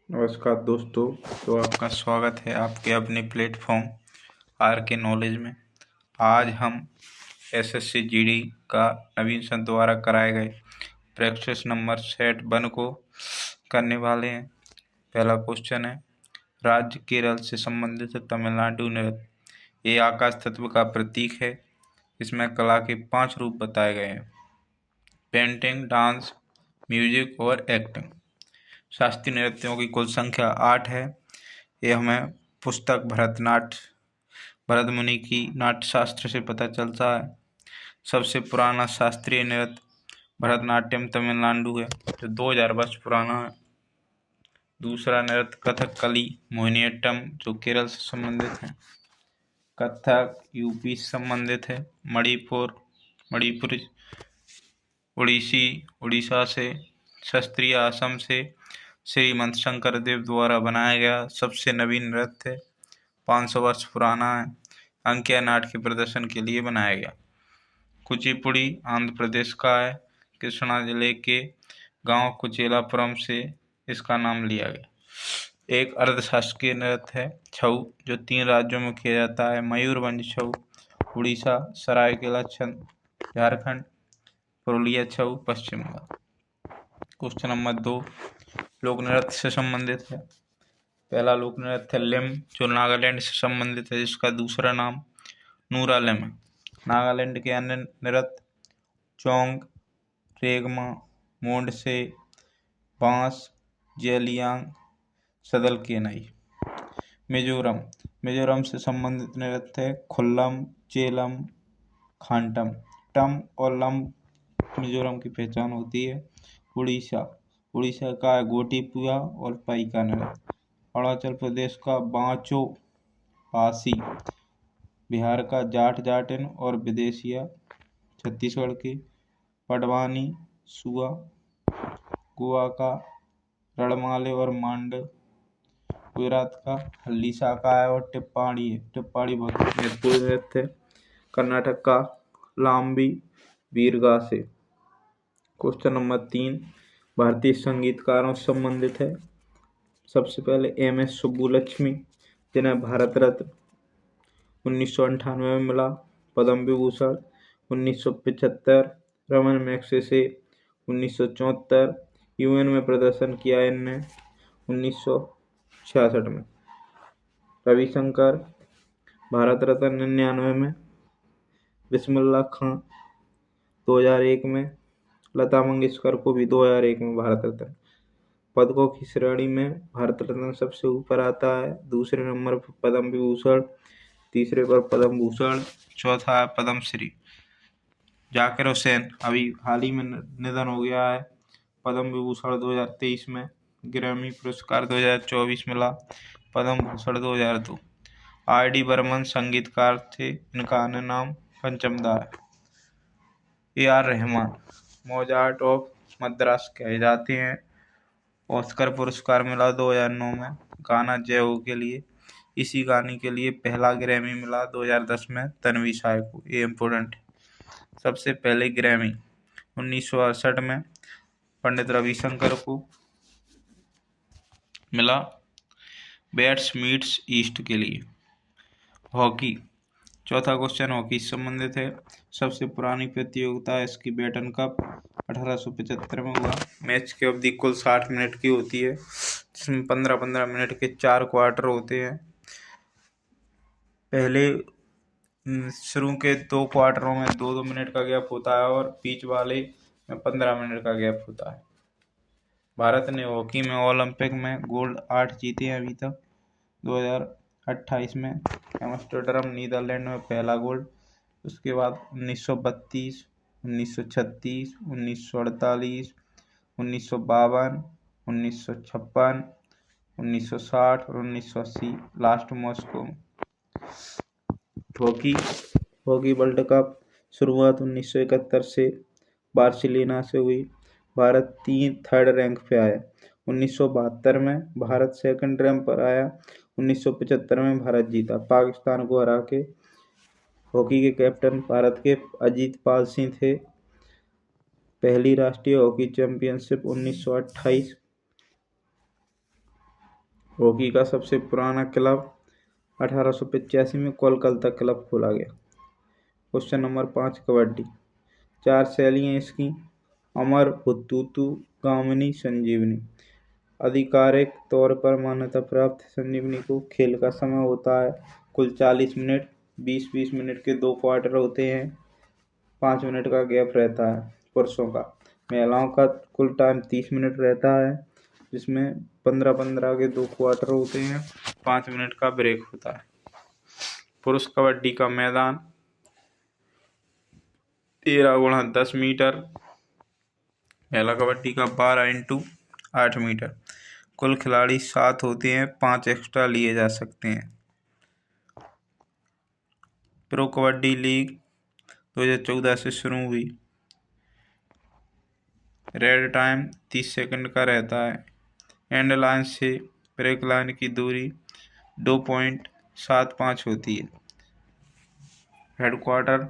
नमस्कार दोस्तों। तो आपका स्वागत है आपके अपने प्लेटफॉर्म आर के नॉलेज में। आज हम एसएससी जीडी का नवीन सन द्वारा कराए गए प्रैक्टिस नंबर सेट 1 को करने वाले हैं। पहला क्वेश्चन है, राज्य केरल से संबंधित है तमिलनाडु नृत्य। ये आकाश तत्व का प्रतीक है। इसमें कला के 5 रूप बताए गए हैं: पेंटिंग, डांस, म्यूजिक और एक्टिंग। शास्त्रीय नृत्यों की कुल संख्या 8 है। ये हमें पुस्तक भरत मुनि की नाट्यशास्त्र से पता चलता है। सबसे पुराना शास्त्रीय नृत्य भरतनाट्यम तमिलनाडु है, जो 2000 वर्ष पुराना है। दूसरा नृत्य कथकली मोहिनीअट्टम, जो केरल से संबंधित है। कथक यूपी से संबंधित है। मणिपुर उड़ीसी उड़ीसा से। शास्त्रीय असम से श्रीमंत शंकरदेव द्वारा बनाया गया सबसे नवीन नृत्य है, 500 वर्ष पुराना है। अंकिया नाट्य के प्रदर्शन के लिए बनाया गया। कुचिपुड़ी आंध्र प्रदेश का है। कृष्णा जिले के गांव कुचेलापुरम से इसका नाम लिया गया। एक अर्धशास्त्रीय नृत्य है छऊ, जो 3 राज्यों में किया जाता है: मयूरभंज छऊ उड़ीसा, सरायकेला झारखंड, पुरुलिया छऊ पश्चिम बंगाल। क्वेश्चन नंबर 2 लोक नृत्य से संबंधित है। पहला लोक नृत्य है लिम, जो नागालैंड से संबंधित है, जिसका दूसरा नाम नूरालिम है। नागालैंड के अन्य नृत्य चोंग, रेगमा, मोंडसे, बांस, जेलियांग, सदलकेनई। मिजोरम से संबंधित नृत्य है खुल्लम, चेलम, खांटम। टम और लम मिजोरम की पहचान होती है। उड़ीसा का है गोटीपुआ और पाइका नृत्य। अरुणाचल प्रदेश का बांचो पासी। बिहार का जाट जाटिन और विदेशिया। छत्तीसगढ़ की पटवानी सुआ। गोवा का रणमाले और मांड। गुजरात का हल्ली साका है और टिप्पाणी है। टिप्पाणी बहुत महत्वपूर्ण नृत्य है। कर्नाटक का लाम्बी वीरगा से। क्वेश्चन नंबर 3 भारतीय संगीतकारों से संबंधित है। सबसे पहले एम.एस. सुब्बुलक्ष्मी, जिन्हें भारत रत्न 1998 में मिला। पद्म विभूषण 1975। रमन मैग्सेसे 1974। यूएन में प्रदर्शन किया इनने 1966 में। रविशंकर भारत रत्न 99 में। बिस्मिल्लाह खां 2001 में। लता मंगेशकर को भी 2001 में भारत रत्न। पदकों की श्रेणी में भारत रत्न सबसे ऊपर आता है। दूसरे नंबर पर पद्म विभूषण, तीसरे पर पद्म भूषण, चौथा है पद्म श्री। जाकिर हुसैन अभी हाल ही में निधन हो गया है। पद्म विभूषण 2023 में। ग्रैमी पुरस्कार 2024 मिला। पद्म भूषण 2002। आर.डी. बर्मन संगीतकार थे, इनका अन्य नाम पंचमदा है। AR. Rahman Mozart of Madras कहे जाते हैं। ऑस्कर पुरस्कार मिला 2009 में गाना जय हो के लिए। इसी गाने के लिए पहला ग्रैमी मिला 2010 में तन्वी शाह को। ये इम्पोर्टेंट है। सबसे पहले ग्रैमी 1968 में पंडित रविशंकर को मिला बैट्स मीट्स ईस्ट के लिए। हॉकी, चौथा क्वेश्चन हॉकी से संबंधित है। सबसे पुरानी प्रतियोगिता इसकी बैटन कप 1875 में हुआ। मैच की अवधि कुल 60 मिनट की होती है, जिसमें 15-15 मिनट के 4 क्वार्टर होते हैं। पहले शुरू के 2 क्वार्टरों में 2-2 मिनट का गैप होता है और बीच वाले में 15 मिनट का गैप होता है। भारत ने हॉकी में ओलंपिक में गोल्ड 8 जीते हैं अभी तक। 2028 में एम्स्टर्डम नीदरलैंड में पहला गोल्ड। उसके बाद 1932, 1936, 1948, 1952, 1956, 1960 और 1980 लास्ट मॉस्को में। हॉकी वर्ल्ड कप शुरुआत 1971 से बार्सिलोना से हुई। भारत थर्ड रैंक पे आया। 1972 में भारत सेकंड रैंक पर आया। 1975 में भारत जीता पाकिस्तान को हरा के। हॉकी के कैप्टन भारत के अजीत पाल सिंह थे। पहली राष्ट्रीय हॉकी चैंपियनशिप 1928 हॉकी का सबसे पुराना क्लब 1885 में कोलकाता क्लब खोला गया। Question number 5 kabaddi. 4 शैलियाँ इसकी: अमर, हुतुतु, गामिनी, संजीवनी। आधिकारिक तौर पर मान्यता प्राप्त संजीवनी को खेल का समय होता है कुल 40 मिनट। 20-20 मिनट के 2 क्वार्टर होते हैं। 5 मिनट का गैप रहता है पुरुषों का। महिलाओं का कुल टाइम 30 मिनट रहता है, जिसमें 15-15 के 2 क्वार्टर होते हैं। 5 मिनट का ब्रेक होता है। पुरुष कबड्डी का मैदान 13x10 मीटर, महिला कबड्डी का 12x8 मीटर। कुल खिलाड़ी 7 होते हैं, 5 एक्स्ट्रा लिए जा सकते हैं। प्रो कबड्डी लीग 2014 से शुरू हुई। रेड टाइम 30 सेकंड का रहता है। एंड लाइन से ब्रेक लाइन की दूरी 2.75 होती है। हेडक्वार्टर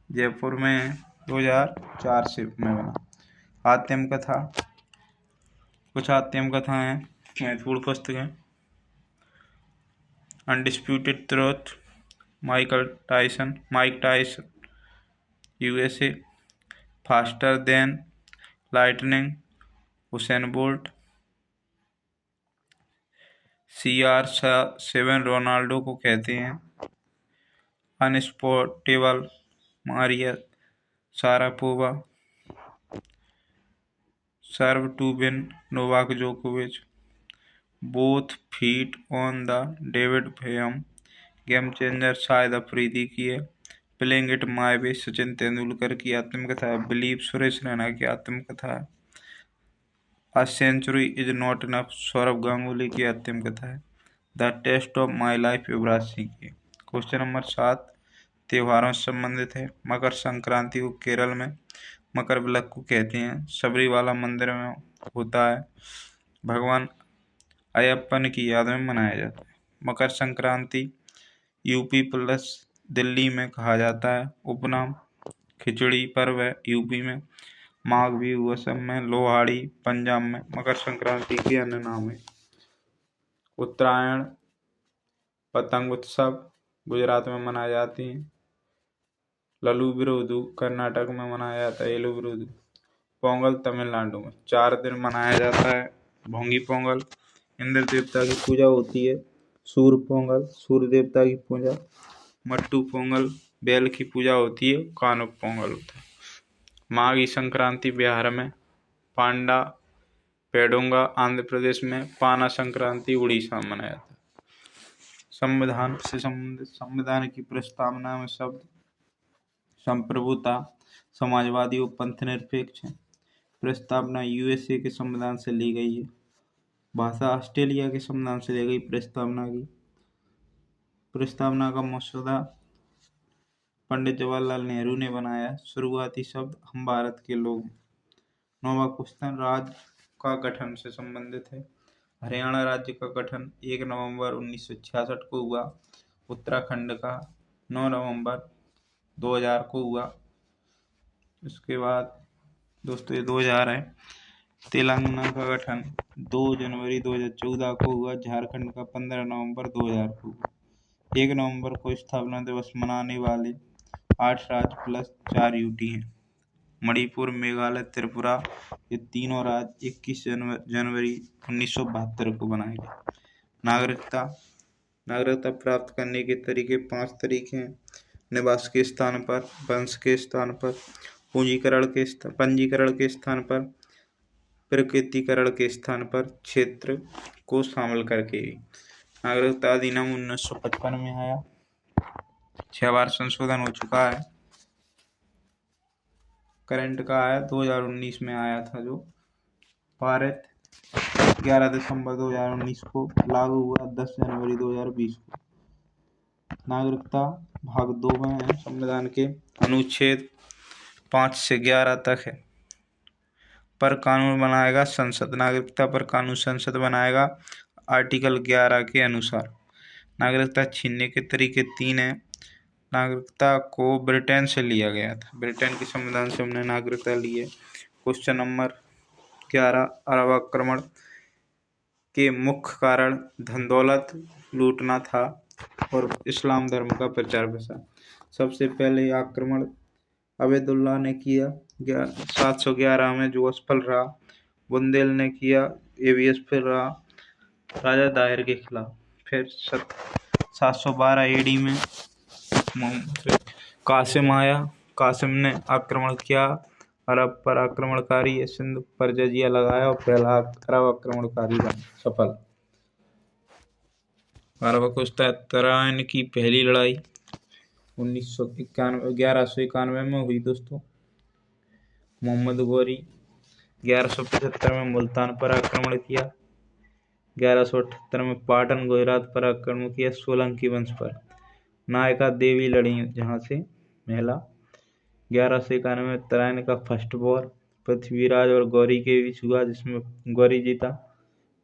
जयपुर में 2004 से में बना। आत्म कथा, कुछ आत्म कथाएं महत्वपूर्ण पुस्तकें: undisputed truth, Mike Tyson, USA, faster than lightning, Usain Bolt, CR7 Ronaldo को कहते हैं, unstoppable Maria Sharapova, serve to win Novak जोकोविच, both feet on the David फेयम, गेम चेंजर शाहिद अफरीदी की है, playing it my way Sachin Tendulkar की आत्मकथा है, बिलीव सुरेश रैना की आत्मकथा है, a century is not enough Saurav Ganguly की आत्मकथा है, the test of my life Yuvraj Singh की। क्वेश्चन नंबर 7 त्योहारों से संबंधित है। मकर संक्रांति को केरल में मकर विलक्कू कहते हैं, सबरीवाला मंदिर में होता है, भगवान अयप्पन की याद में मनाया जाता है। मकर संक्रांति यूपी प्लस दिल्ली में कहा जाता है। उपनाम: खिचड़ी पर्व है यूपी में, माघ बिहू असम में, लोहाड़ी पंजाब में। मकर संक्रांति के अन्य नाम है: उत्तरायण, पतंग उत्सव गुजरात में मनाए जाते हैं, ललू बिरुदु कर्नाटक में मनाया जाता है, एलू बिरुदु। पोंगल तमिलनाडु में 4 दिन मनाया जाता है। भोंगी पोंगल इंद्र देवता की पूजा होती है। सूर्य पोंगल सूर्य देवता की पूजा। मट्टू पोंगल बैल की पूजा होती है। कानुप पोंगल होता है। माघी संक्रांति बिहार में, पांडा पेडोंगा आंध्र प्रदेश में, पाना संक्रांति उड़ीसा में मनाया जाता है। संविधान से संबंधित: संविधान की प्रस्तावना में शब्द संप्रभुता, समाजवादी और पंथ निरपेक्ष है। प्रस्तावना यूएसए के संविधान से ली गई है। भाषा ऑस्ट्रेलिया के संविधान से ली गई। प्रस्तावना का मसौदा पंडित जवाहरलाल नेहरू ने बनाया। शुरुआती शब्द हम भारत के लोग हैं। 9वां क्वेश्चन राज्य का गठन से संबंधित है। हरियाणा राज्य का गठन 1 नवंबर 1966 को हुआ। उत्तराखंड का 9 नवंबर 2000 को हुआ। इसके बाद दोस्तों ये 2000 है। तेलंगाना का गठन 2 जनवरी 2014 को हुआ। झारखंड का 15 नवंबर 2000 को हुआ। 1 नवंबर को स्थापना दिवस मनाने वाले 8 राज्य प्लस 4 यूटी हैं। मणिपुर, मेघालय, त्रिपुरा ये तीनों राज्य 21 जनवरी 1972 को बनाए गए। नागरिकता प्राप्त करने के तरीके 5 तरीके हैं: निवास के स्थान पर, वंश के स्थान पर, पंजीकरण के स्थान पर, प्रकृतिकरण के स्थान पर, क्षेत्र को शामिल करके। नागरिकता अधिनियम 1955 में आया, 6 बार संशोधन हो चुका है। करंट का आया 2019 में आया था, जो पारित 11 दिसंबर 2019 को, लागू हुआ 10 जनवरी 2020 को। नागरिकता भाग 2 में है। संविधान के अनुच्छेद 5 से 11 तक है। पर कानून बनाएगा संसद। नागरिकता पर कानून संसद बनाएगा आर्टिकल 11 के अनुसार। नागरिकता छीनने के तरीके 3 हैं। नागरिकता को ब्रिटेन से लिया गया था। ब्रिटेन के संविधान से हमने नागरिकता ली है। क्वेश्चन नंबर 11 अरब आक्रमण के मुख्य कारण धन दौलत लूटना था और इस्लाम धर्म का प्रचार प्रसार। सबसे पहले आक्रमण अबेदुल्ला ने किया 711 में, जो असफल रहा। बुंदेल ने किया, ये भी असफल रहा राजा दाहिर के खिलाफ। फिर 712 एडी में कासिम आया। कासिम ने आक्रमण किया अरब पर, आक्रमणकारी सिंध पर जजिया लगाया और पहला अरब आक्रमणकारी बना सफल। अरब की पहली लड़ाई 1191 में हुई दोस्तों। मोहम्मद गौरी 1175 में मुल्तान पर आक्रमण किया। 1178 में पाटन गुजरात पर आक्रमण किया। सोलंकी वंश पर नायका देवी लड़ी जहां से महिला। 1191 में तराइन का फर्स्ट वॉर पृथ्वीराज और गौरी के बीच हुआ, जिसमें गौरी जीता,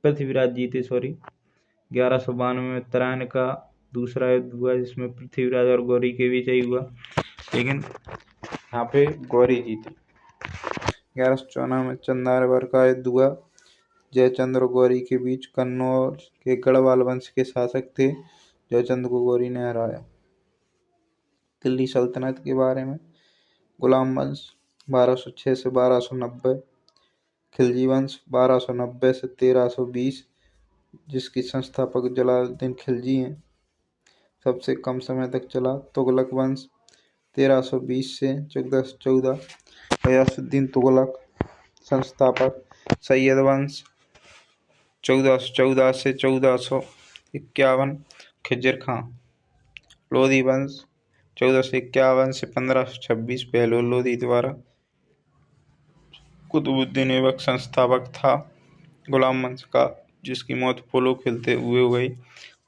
पृथ्वीराज जीते सॉरी। 1192 में तराइन का दूसरा युद्ध हुआ, जिसमें पृथ्वीराज और गौरी के बीच ही हुआ, लेकिन यहाँ पे गौरी जीती। 1194 में चंदारबर का युद्ध हुआ, जयचंद्र और गौरी के बीच। कन्नौज के गढ़वाल वंश के शासक थे, जयचंद्र को गौरी ने हराया। दिल्ली सल्तनत के बारे में, गुलाम वंश 1206 से 1290, खिलजी वंश 1290 से 1320, जिसकी संस्थापक जलालुद्दीन खिलजी हैं। सबसे कम समय तक चला तुगलक वंश 1320 से 1414, गयासुद्दीन तुगलक संस्थापक। सैयद वंश 1414 से 1451, खिजर खां। लोधी वंश 1451 से 1526, बहलोल लोधी द्वारा। कुतुबुद्दीन ऐबक संस्थापक था गुलाम वंश का, जिसकी मौत पोलो खेलते हुए हो गई।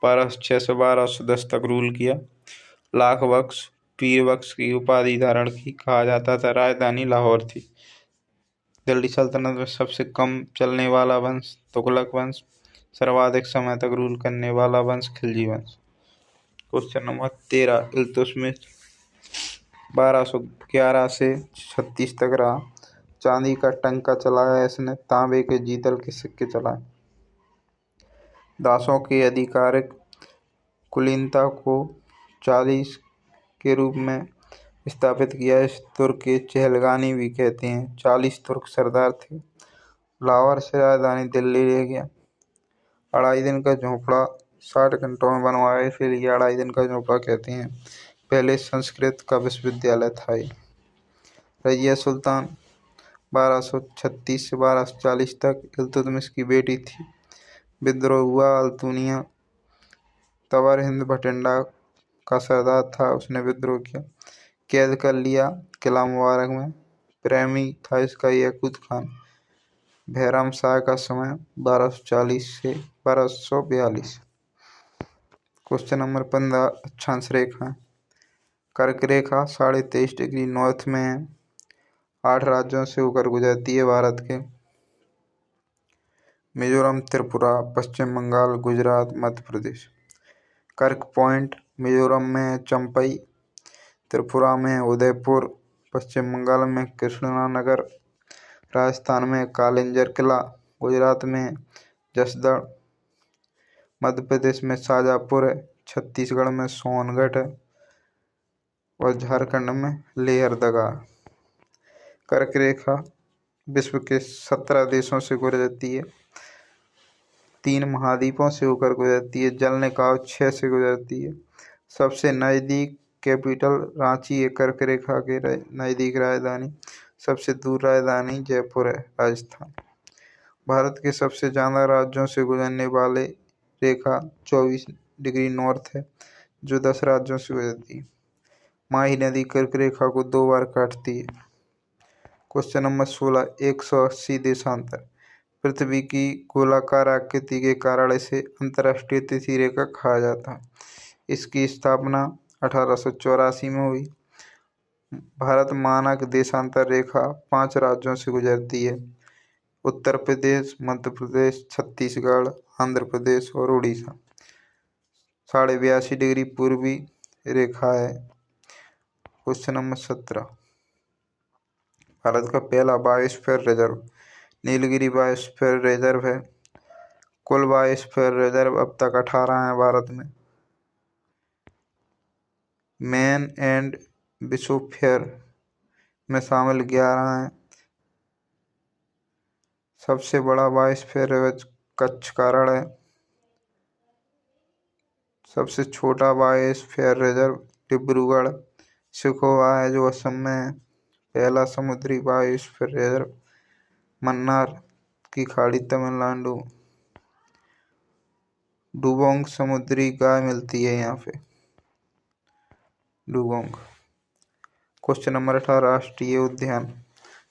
1206 से 1210 तक रूल किया। लाख बख्श पीर बख्श की उपाधि धारण की, कहा जाता था। राजधानी लाहौर थी। दिल्ली सल्तनत में सबसे कम चलने वाला वंश तुगलक वंश, सर्वाधिक समय तक रूल करने वाला वंश खिलजी वंश। क्वेश्चन नंबर 13, इल्तुतमिश 1211 से 36 तक रहा। चांदी का टंका चलाया इसने, तांबे के जीतल के सिक्के चलाए। दासों के आधिकारिक कुलीनता को 40 के रूप में स्थापित किया। इस तुर्क के चहलगानी भी कहते हैं। 40 तुर्क सरदार थे। लाहौर से राजधानी दिल्ली ले गया। 2.5 दिन का झोंपड़ा 60 घंटों में बनवाया, इसीलिए 2.5 दिन का झोंपड़ा कहते हैं। पहले संस्कृत का विश्वविद्यालय था ये। रजिया सुल्तान 1236 से 1240 तक इल्तुतमिश की बेटी थी। विद्रोह हुआ। अल्तुनिया तबर हिंद भटिंडा का सरदार था, उसने विद्रोह किया, कैद कर लिया किला मुबारक में। प्रेमी था इसका याकूत खान। बहराम शाह का समय 1240 से 1242। क्वेश्चन नंबर 15, अक्षांश रेखा। कर्क रेखा 23.5 डिग्री नॉर्थ में है। 8 राज्यों से होकर गुजरती है भारत के। मिजोरम, त्रिपुरा, पश्चिम बंगाल, गुजरात, मध्य प्रदेश। कर्क पॉइंट मिजोरम में चंपई, त्रिपुरा में उदयपुर, पश्चिम बंगाल में कृष्णनगर, राजस्थान में कालिंजर किला, गुजरात में जसदण, मध्य प्रदेश में शाजापुर है, छत्तीसगढ़ में सोनगढ़ है और झारखंड में लेहरदगा। कर्क रेखा विश्व के 17 देशों से गुजरती है। 3 महाद्वीपों से होकर गुजरती है। जल निकाय 6 से गुजरती है। सबसे नज़दीक कैपिटल रांची है, कर्क रेखा के नज़दीक राजधानी। सबसे दूर राजधानी जयपुर है, राजस्थान। भारत के सबसे ज़्यादा राज्यों से गुजरने वाले रेखा 24 डिग्री नॉर्थ है, जो 10 राज्यों से गुजरती है। माही नदी कर्क रेखा को 2 बार काटती है। क्वेश्चन नंबर 16, 180 देशांतर। पृथ्वी की गोलाकार आकृति के कारण इसे अंतर्राष्ट्रीय तिथि रेखा कहा जाता है। इसकी स्थापना 1884 में हुई। भारत मानक देशांतर रेखा 5 राज्यों से गुजरती है। उत्तर प्रदेश, मध्य प्रदेश, छत्तीसगढ़, आंध्र प्रदेश और उड़ीसा। 82.5 डिग्री पूर्वी रेखा है। क्वेश्चन नंबर 17, भारत का पहला biosphere reserve Nilgiri biosphere reserve है। कुल बायोस्फीयर रिजर्व अब तक 18 हैं भारत में। मेन एंड बिशोफियर में शामिल 11 हैं। सबसे बड़ा बायोस्फीयर रिजर्व कच्छ का रण है। सबसे छोटा बायोस्फीयर रिजर्व डिब्रूगढ़ सिखोवा है जो असम में है। पहला समुद्री बायोस्फीयर रिजर्व मन्नार की खाड़ी तमिलनाडु। डुगोंग समुद्री गाय मिलती है यहाँ पे, डुगोंग। क्वेश्चन नंबर 18 राष्ट्रीय उद्यान।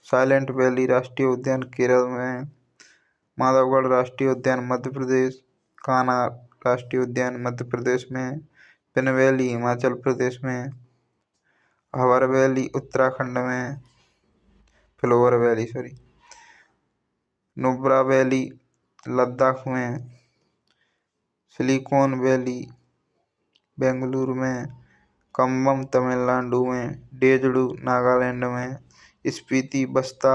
साइलेंट वैली राष्ट्रीय उद्यान केरल में है। माधवगढ़ राष्ट्रीय उद्यान मध्य प्रदेश। कान्हा राष्ट्रीय उद्यान मध्य प्रदेश में है। पिन वैली हिमाचल प्रदेश में है। हवर वैली उत्तराखंड में है। Flower valley Nubra valley Ladakh में है। सिलिकॉन वैली बेंगलुरु में। कम्बम तमिलनाडु में। डेजड़ू नागालैंड में। स्पीति बस्ता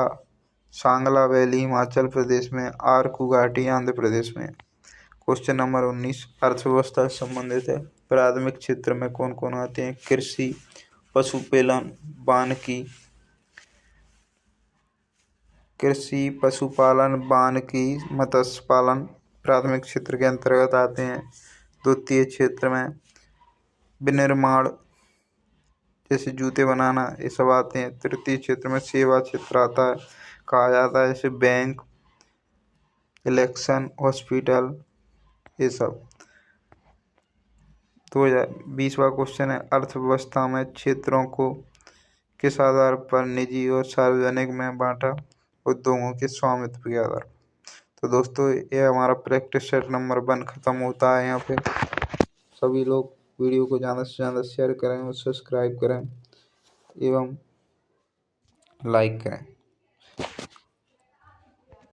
सांगला वैली हिमाचल प्रदेश में। आरकू घाटी आंध्र प्रदेश में। क्वेश्चन नंबर 19 अर्थव्यवस्था से संबंधित है। प्राथमिक क्षेत्र में कौन कौन आते हैं? कृषि, पशुपालन, वानिकी। कृषि, पशुपालन, वानिकी, मत्स्य पालन प्राथमिक क्षेत्र के अंतर्गत आते हैं। द्वितीय क्षेत्र में विनिर्माण जैसे जूते बनाना ये सब आते हैं। तृतीय क्षेत्र में सेवा क्षेत्र आता है, कहा जाता है जैसे बैंक, इलेक्शन, हॉस्पिटल ये सब। 2020वां क्वेश्चन है अर्थव्यवस्था में क्षेत्रों को किस आधार पर निजी और सार्वजनिक में बांटा? उद्योगों के स्वामित्व के आधार। तो दोस्तों ये हमारा प्रैक्टिस सेट नंबर 1 खत्म होता है। यहाँ पे सभी लोग वीडियो को ज़्यादा से ज़्यादा शेयर करें और सब्सक्राइब करें एवं लाइक करें।